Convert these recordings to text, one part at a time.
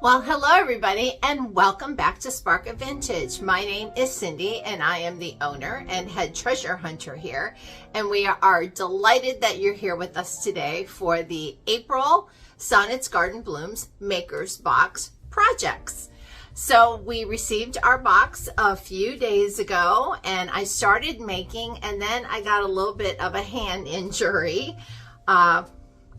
Well, hello everybody and welcome back to SparkofVintage. My name is Cindy and I am the owner and head treasure hunter here. And we are delighted that you're here with us today for the April Sonnet's Garden Blooms Makers Box projects. So we received our box a few days ago and I started making, and then I got a little bit of a hand injury.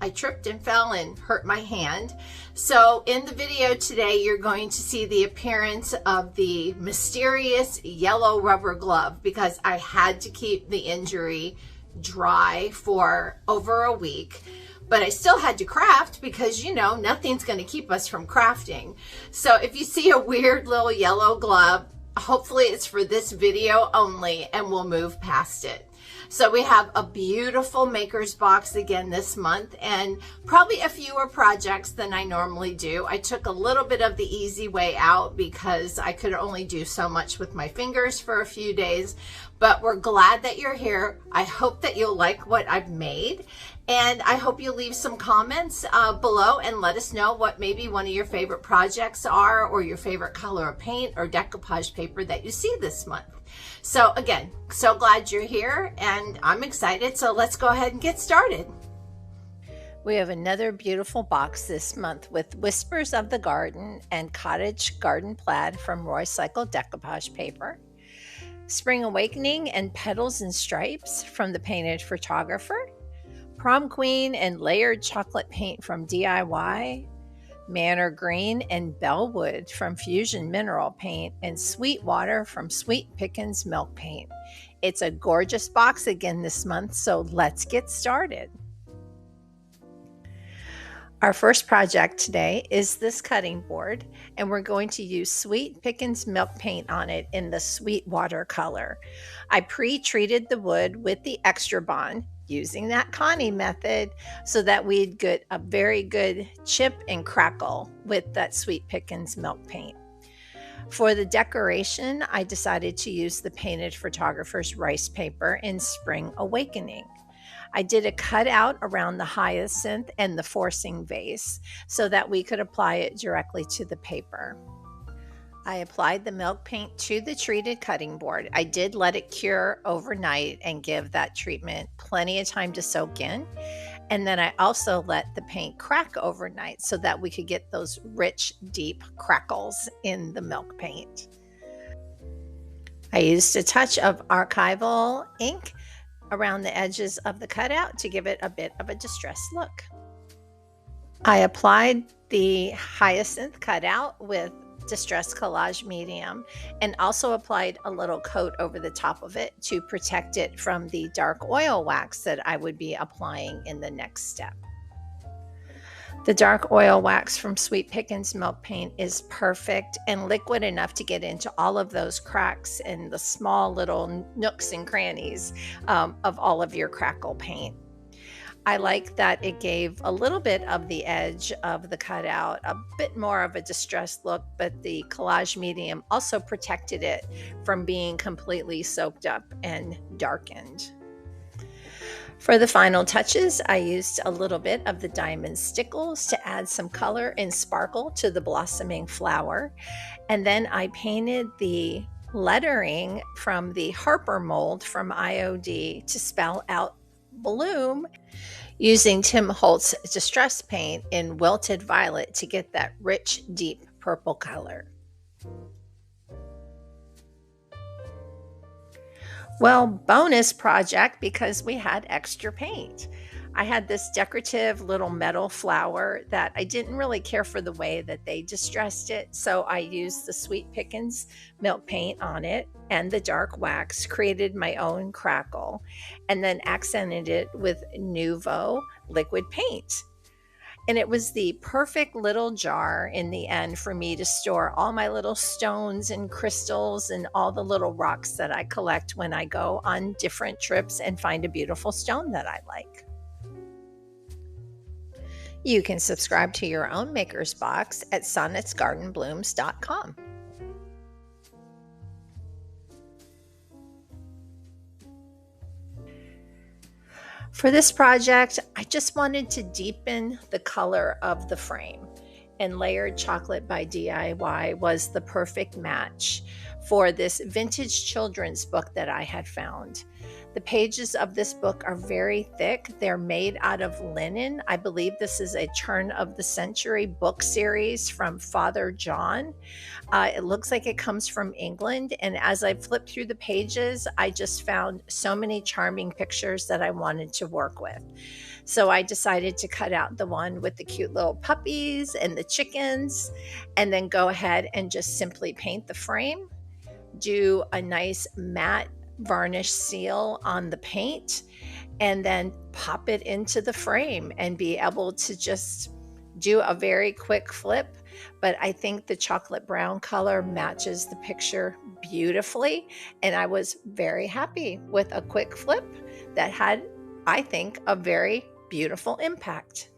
I tripped and fell and hurt my hand. So in the video today, you're going to see the appearance of the mysterious yellow rubber glove because I had to keep the injury dry for over a week. But I still had to craft because, you know, nothing's going to keep us from crafting. So if you see a weird little yellow glove, hopefully it's for this video only and we'll move past it. So we have a beautiful maker's box again this month and probably a fewer projects than I normally do. I took a little bit of the easy way out because I could only do so much with my fingers for a few days, but we're glad that you're here. I hope that you'll like what I've made, and I hope you'll leave some comments below and let us know what maybe one of your favorite projects are, or your favorite color of paint or decoupage paper that you see this month. So again, so glad you're here and I'm excited. So let's go ahead and get started. We have another beautiful box this month with Whispers of the Garden and Cottage Garden Plaid from Upcycle decoupage paper. Spring Awakening and Petals and Stripes from the Painted Photographer. Prom Queen and Layered Chocolate Paint from DIY. Manor Green and Bellwood from Fusion Mineral Paint, and Sweetwater from Sweet Pickens Milk Paint. It's a gorgeous box again this month, so let's get started. Our first project today is this cutting board, and we're going to use Sweet Pickens Milk Paint on it in the Sweetwater color. I pre-treated the wood with the Extra Bond using that Connie method so that we'd get a very good chip and crackle with that Sweet Pickens Milk Paint. For the decoration, I decided to use the Painted Photographer's rice paper in Spring Awakening. I did a cutout around the hyacinth and the forcing vase so that we could apply it directly to the paper. I applied the milk paint to the treated cutting board. I did let it cure overnight and give that treatment plenty of time to soak in. And then I also let the paint crack overnight so that we could get those rich, deep crackles in the milk paint. I used a touch of archival ink around the edges of the cutout to give it a bit of a distressed look. I applied the hyacinth cutout with Distress Collage Medium and also applied a little coat over the top of it to protect it from the dark oil wax that I would be applying in the next step. The dark oil wax from Sweet Pickens Milk Paint is perfect and liquid enough to get into all of those cracks and the small little nooks and crannies of all of your crackle paint. I like that it gave a little bit of the edge of the cutout, a bit more of a distressed look, but the collage medium also protected it from being completely soaked up and darkened. For the final touches, I used a little bit of the diamond stickles to add some color and sparkle to the blossoming flower. And then I painted the lettering from the Harper mold from IOD to spell out bloom using Tim Holtz Distress Paint in Wilted Violet to get that rich, deep purple color. Well, bonus project because we had extra paint. I had this decorative little metal flower that I didn't really care for the way that they distressed it, so I used the Sweet Pickens Milk Paint on it and the dark wax, created my own crackle, and then accented it with Nuvo liquid paint. And it was the perfect little jar in the end for me to store all my little stones and crystals and all the little rocks that I collect when I go on different trips and find a beautiful stone that I like. You can subscribe to your own maker's box at sonnetsgardenblooms.com. For this project, I just wanted to deepen the color of the frame. and Layered Chocolate by DIY was the perfect match for this vintage children's book that I had found. The pages of this book are very thick. They're made out of linen. I believe this is a turn of the century book series from Father John. It looks like it comes from England. And as I flipped through the pages, I just found so many charming pictures that I wanted to work with. So I decided to cut out the one with the cute little puppies and the chickens, and then go ahead and just simply paint the frame, do a nice matte varnish seal on the paint, and then pop it into the frame and be able to just do a very quick flip. But I think the chocolate brown color matches the picture beautifully, and I was very happy with a quick flip that had, I think, a very beautiful impact.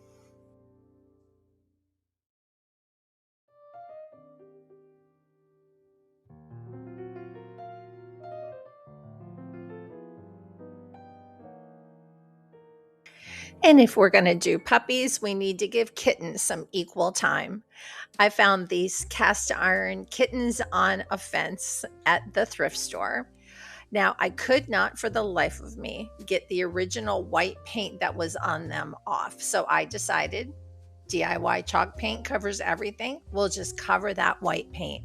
And if we're going to do puppies, we need to give kittens some equal time. I found these cast iron kittens on a fence at the thrift store. Now, I could not for the life of me get the original white paint that was on them off. So I decided DIY chalk paint covers everything. We'll just cover that white paint.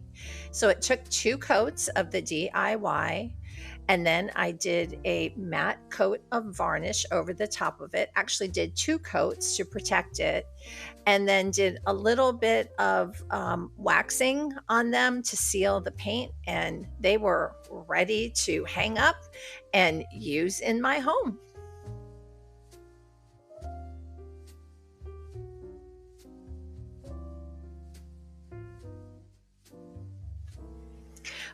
So it took 2 coats of the DIY, and then I did a matte coat of varnish over the top of it. Actually did 2 coats to protect it, and then did a little bit of waxing on them to seal the paint, and they were ready to hang up and use in my home.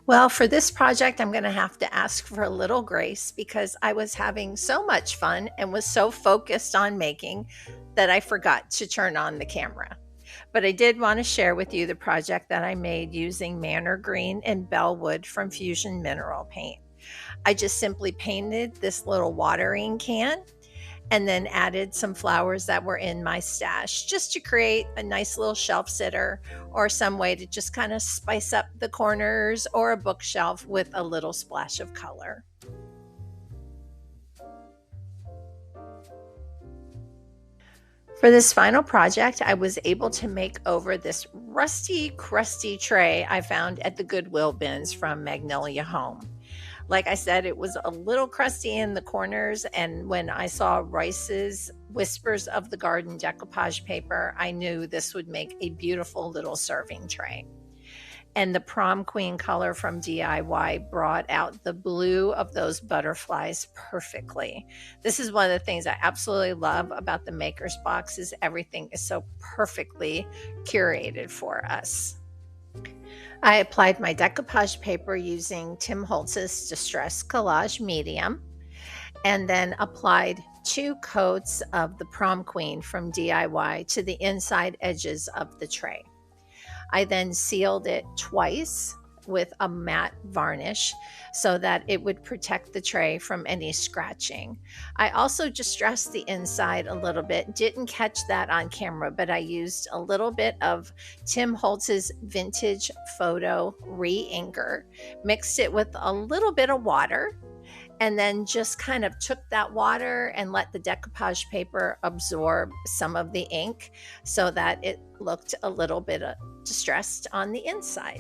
Well, for this project, I'm going to have to ask for a little grace because I was having so much fun and was so focused on making that I forgot to turn on the camera. But I did want to share with you the project that I made using Manor Green and Bellwood from Fusion Mineral Paint. I just simply painted this little watering can and then added some flowers that were in my stash just to create a nice little shelf sitter or some way to just kind of spice up the corners or a bookshelf with a little splash of color. For this final project, I was able to make over this rusty, crusty tray I found at the Goodwill bins from Magnolia Home. Like I said, it was a little crusty in the corners, and when I saw Rice's Whispers of the Garden decoupage paper, I knew this would make a beautiful little serving tray. And the Prom Queen color from DIY brought out the blue of those butterflies perfectly. This is one of the things I absolutely love about the Maker's Box is everything is so perfectly curated for us. I applied my decoupage paper using Tim Holtz's Distress Collage Medium, and then applied 2 coats of the Prom Queen from DIY to the inside edges of the tray. I then sealed it twice with a matte varnish so that it would protect the tray from any scratching. I also distressed the inside a little bit. Didn't catch that on camera, but I used a little bit of Tim Holtz's Vintage Photo Re-Inker, mixed it with a little bit of water, and then just kind of took that water and let the decoupage paper absorb some of the ink so that it looked a little bit distressed on the inside.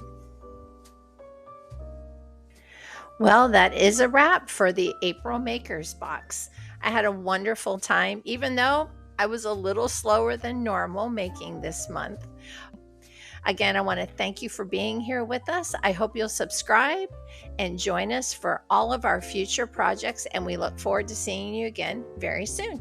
Well, that is a wrap for the April Makers Box. I had a wonderful time, even though I was a little slower than normal making this month. Again, I want to thank you for being here with us. I hope you'll subscribe and join us for all of our future projects, and we look forward to seeing you again very soon.